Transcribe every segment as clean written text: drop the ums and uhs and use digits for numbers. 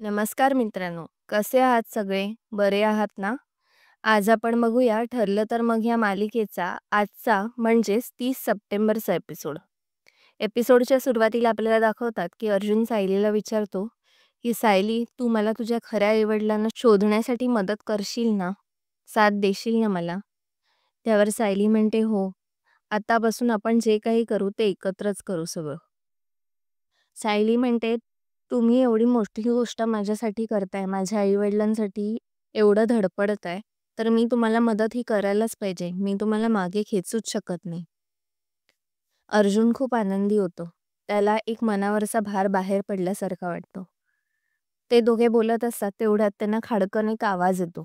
नमस्कार मित्रांनो, कसे आहात सगळे? बरे आहात ना? आज आपण बघूया ठरलं तर मग या मालिकेचा आजचा म्हणजेच 30 सप्टेंबरचा एपिसोड. एपिसोडच्या सुरुवातीला आपल्याला दाखवतात की अर्जुन सायलीला विचारतो की सायली, तू मला तुझ्या खऱ्या आई शोधण्यासाठी मदत करशील ना? साथ देशील ना मला? त्यावर सायली म्हणते, हो, आतापासून आपण जे काही करू ते एकत्रच करू सगळं. सायली म्हणते, तुम्ही एवढी मोठी गोष्ट माझ्यासाठी करताय, माझ्या आई-वडिलांसाठी एवढं धडपडताय, तर मी तुम्हाला मदत ही करायलाच पाहिजे. मी तुम्हाला मागे खेचूच शकत नाही. अर्जुन खूप आनंदी होतो. त्याला एक मनावरचा भार बाहेर पडल्यासारखा वाटतो. ते दोघे बोलत असतात तेवढ्यात त्यांना खाडकन एक आवाज येतो.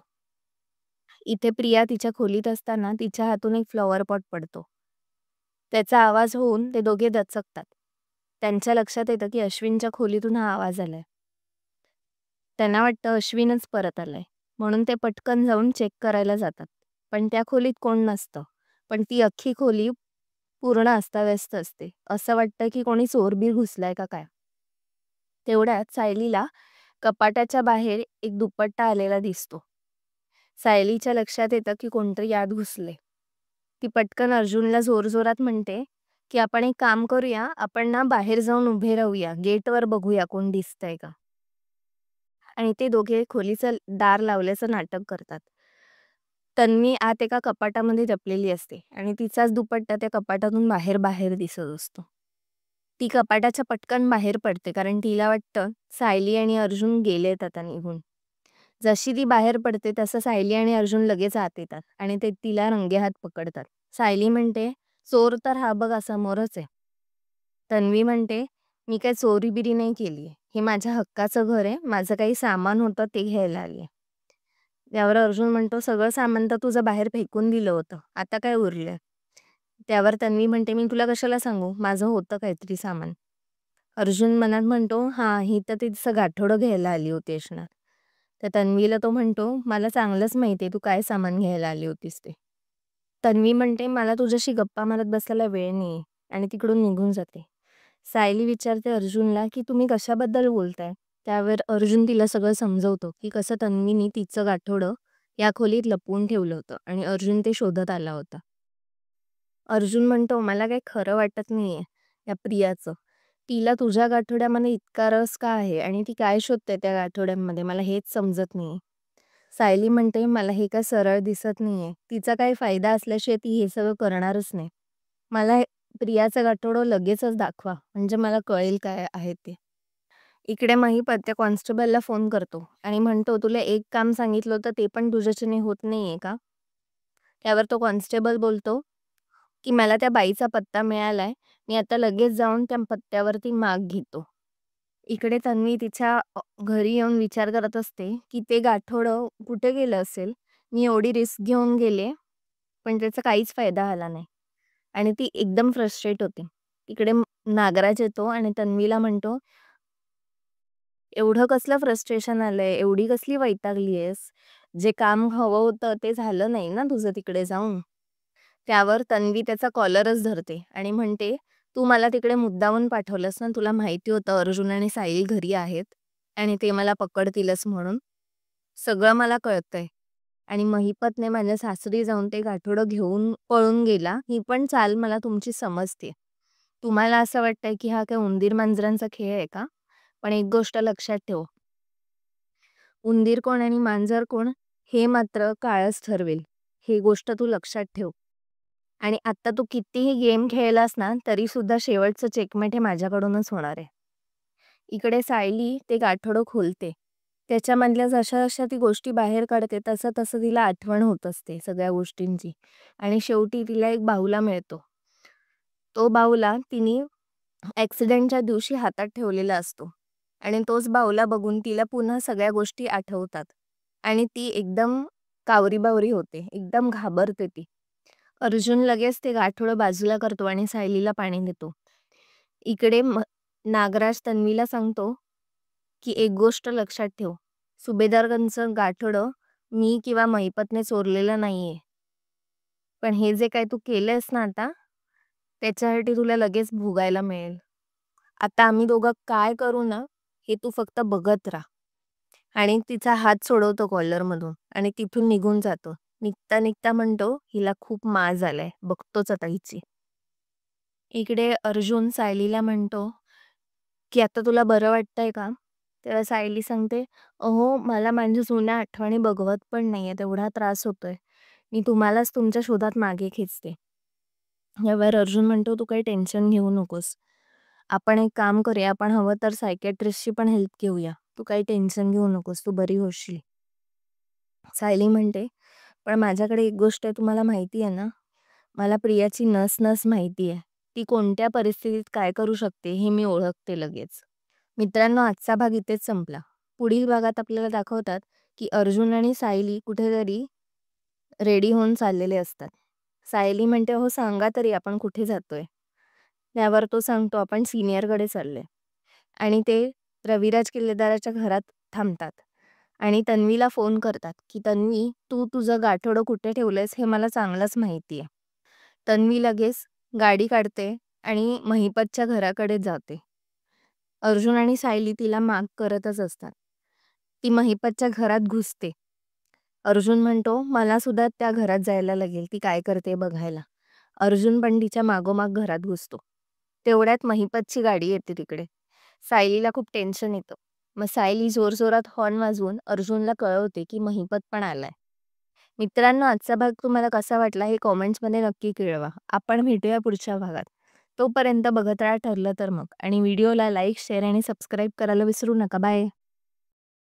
इथे प्रिया तिच्या खोलीत असताना तिच्या हातून एक फ्लॉवर पॉट पडतो. त्याचा आवाज होऊन ते दोघे दचकतात. त्यांच्या लक्षात येतं की अश्विनच्या खोलीतून हा आवाज आलाय. त्यांना वाटतं अश्विनच परत आलाय, म्हणून ते पटकन जाऊन चेक करायला जातात. पण त्या खोलीत कोण नसतं. पण ती अख्खी खोली पूर्ण अस्ताव्यस्त असते. असं वाटतं की कोणी चोरबीर घुसलाय का काय. तेवढ्यात सायलीला कपाटाच्या बाहेर एक दुपट्टा आलेला दिसतो. सायलीच्या लक्षात येतं की कोणतरी आत घुसले. ती पटकन अर्जुनला जोरजोरात म्हणते की आपण एक काम करूया, आपण ना बाहेर जाऊन उभे राहूया, गेटवर बघूया कोण दिसतंय का. आणि ते दोघे खोलीचं दार लावल्याचं नाटक करतात. तन्वी आत एका कपाटामध्ये लपलेली असते आणि तिचाच दुपट्टा त्या कपाटातून बाहेर बाहेर दिसत असतो. ती कपाटाच्या पटकन बाहेर पडते कारण तिला वाटतं सायली आणि अर्जुन गेलेत आता निघून. जशी ती बाहेर पडते तसं सायली आणि अर्जुन लगेच आत येतात आणि ते तिला रंगेहात पकडतात. सायली म्हणते, चोर तर हा बघा समोरच आहे. तन्वी म्हणते, मी काय चोरीबिरी नाही केलीये. हे माझ्या हक्काचं घर आहे. माझं काही सामान होतं ते घ्यायला आले. त्यावर अर्जुन म्हणतो, सगळं सामान तर तुझं बाहेर फेकून दिलं होतं. आता काय उरलंय? त्यावर तन्वी म्हणते, मी तुला कशाला सांगू? माझं होतं काहीतरी सामान. अर्जुन मनात म्हणतो, हां, ही तर तिचं गाठोडं घ्यायला आली होती असणार. तर तन्वीला तो म्हणतो, मला चांगलंच माहिती आहे तू काय सामान घ्यायला आली होतीस ते. तन्वी म्हणते, मला तुझ्याशी गप्पा मारत बसायला वेळ नाही आणि तिकडून निघून जाते. सायली विचारते अर्जुनला की तुम्ही कशाबद्दल बोलताय. त्यावर अर्जुन तिला सगळं समजवतो की कसं तन्वीनी तिचं गाठोडं या खोलीत लपवून ठेवलं होतं आणि अर्जुन ते शोधत आला होता. अर्जुन म्हणतो, मला काही खरं वाटत नाहीये या प्रियाचं. तिला तुझ्या गाठोड्यामध्ये इतका रस का आहे आणि ती काय शोधते त्या गाठोड्यांमध्ये, मला हेच समजत नाहीये. सायली म्हणते, मला हे काय सरळ दिसत नाहीये. तिचा काही फायदा असल्याशिवाय ती हे सगळं करणारच नाही. मला प्रियाचं गाठोडं लगेचच दाखवा, म्हणजे मला कळेल काय आहे ते. इकडे महिपत त्या कॉन्स्टेबलला फोन करतो आणि म्हणतो, तुला एक काम सांगितलं होतं ते पण तुझ्याच्याने होत नाहीये का? त्यावर तो कॉन्स्टेबल बोलतो की मला त्या बाईचा पत्ता मिळालाय. मी आता लगेच जाऊन त्या पत्त्यावरती माग घेतो. इकडे तन्वी तिच्या घरी येऊन विचार करत असते की ते गाठोडं कुठे गेलं असेल. मी एवढी रिस्क घेऊन गेले, पण त्याचा काहीच फायदा झाला नाही. आणि ती एकदम फ्रस्ट्रेट होते. तिकडे नागराज येतो आणि तन्वीला म्हणतो, एवढं कसलं फ्रस्ट्रेशन आलंय, एवढी कसली वैतागली आहेस? जे काम हवं होतं ते झालं नाही ना तुझं तिकडे जाऊन. त्यावर तन्वी त्याचा कॉलरच धरते आणि म्हणते, तू मला तिकडे मुद्दामून पाठवलंस ना, तुला माहिती होतं अर्जुन आणि साहिल घरी आहेत आणि ते मला पकडतीलच म्हणून. सगळं मला कळतंय. आणि महिपतने माझ्या सासरी जाऊन ते गाठोडं घेऊन पळून गेला, ही पण चाल मला तुमची समजते. तुम्हाला असं वाटतंय की हा काय उंदीर मांजरांचा खेळ आहे का? पण एक गोष्ट लक्षात ठेव, उंदीर कोण आणि मांजर कोण हे मात्र काळच ठरवेल. ही गोष्ट तू लक्षात ठेव. आणि आता तू कितीही गेम खेळलास ना, तरी सुद्धा शेवटचं चेकमेट हे माझ्याकडूनच होणार आहे. इकडे सायली ते गाठोडं खोलते. त्याच्यामधल्या जशा ती गोष्टी बाहेर काढते तसं तसं तिला आठवण होत असते सगळ्या गोष्टींची. आणि शेवटी तिला एक बाहुला मिळतो. तो बाहुला तिने ॲक्सिडेंटच्या दिवशी हातात ठेवलेला असतो. आणि तोच बाहुला बघून तिला पुन्हा सगळ्या गोष्टी आठवतात. आणि ती एकदम कावरी-बावरी होते. एकदम घाबरते ती. अर्जुन लगेच ते गाठोडं बाजूला करतो आणि सायलीला पाणी देतो. इकडे नागराज तन्वीला सांगतो की एक गोष्ट लक्षात ठेव, सुभेदारगंजचं गाठोडं मी किंवा महिपतने चोरलेलं नाहीये. पण हे जे काही तू केलंयस ना आता, त्याच्यासाठी तुला लगेच भोगायला मिळेल. आता आम्ही दोघं काय करू ना, हे तू फक्त बघत राहा. आणि तिचा हात सोडवतो कॉलरमधून आणि तिथून निघून जातो. निघता निघता म्हणतो, हिला खूप माज आलाय, बघतोच आता हिची. इकडे अर्जुन सायलीला म्हणतो, की "आता तुला बरं वाटतंय का?" तेव्हा सायली सांगते, "अहो, मला माझ्या जुन्या आठवणी बघवत पण नाहीयेत, एवढा त्रास होतोय. मी तुम्हालाच तुमच्या शोधात मागे खेचते." यावर अर्जुन म्हणतो, "तू काही टेन्शन घेऊ नकोस. आपण एक काम करूया, आपण हवं तर सायकियाट्रिस्टची पण हेल्प घेऊया. तू काही टेन्शन घेऊ नकोस, तू बरी होशील." सायली म्हणते, "पण माझ्याकडे एक गोष्ट आहे, तुम्हाला माहिती आहे ना? मला प्रियाची नस-नस माहिती आहे. ती कोणत्या परिस्थितीत काय करू शकते हे मी ओळखते लगेच." मित्रांनो, आजचा भाग इथेच संपला. पुढील भागात आपल्याला दाखवतात, की अर्जुन आणि सायली कुठेतरी रेडी होऊन चाललेले असतात. सायली म्हणते, "हो सांगा तरी आपण कुठे जातोय?" त्यावर तो सांगतो, "आपण सीनियरकडे चाललोय." आणि ते रविराज किल्लेदाराच्या घरात थांबतात आणि तन्वीला फोन करतात, की "तन्वी, तू तुझं गाठोडं कुठे ठेवलंयस हे मला चांगलंच माहिती आहे." तन्वी लगेच गाडी काढते आणि महिपतच्या घराकडे जाते. अर्जुन आणि सायली तिला माग करतच असतात. ती महिपतच्या घरात घुसते. अर्जुन म्हणतो, "मला सुद्धा त्या घरात जायला लागेल, ती काय करते बघायला." अर्जुन पण तिच्या मागोमाग घरात घुसतो. तेवढ्यात महिपतची गाडी येते तिकडे. सायलीला खूप टेन्शन येतं. मग सायली जोरजोरात हॉर्न वाजवून अर्जुनला कळवते, की महिपत पण आलाय. मित्रांनो, आजचा भाग तुम्हाला कसा वाटला हे कॉमेंट्समध्ये नक्की कळवा. आपण भेटूया पुढच्या भागात. तोपर्यंत बघत राहा ठरलं तर मग आणि व्हिडिओला लाईक, शेअर आणि सबस्क्राईब करायला विसरू नका. बाय.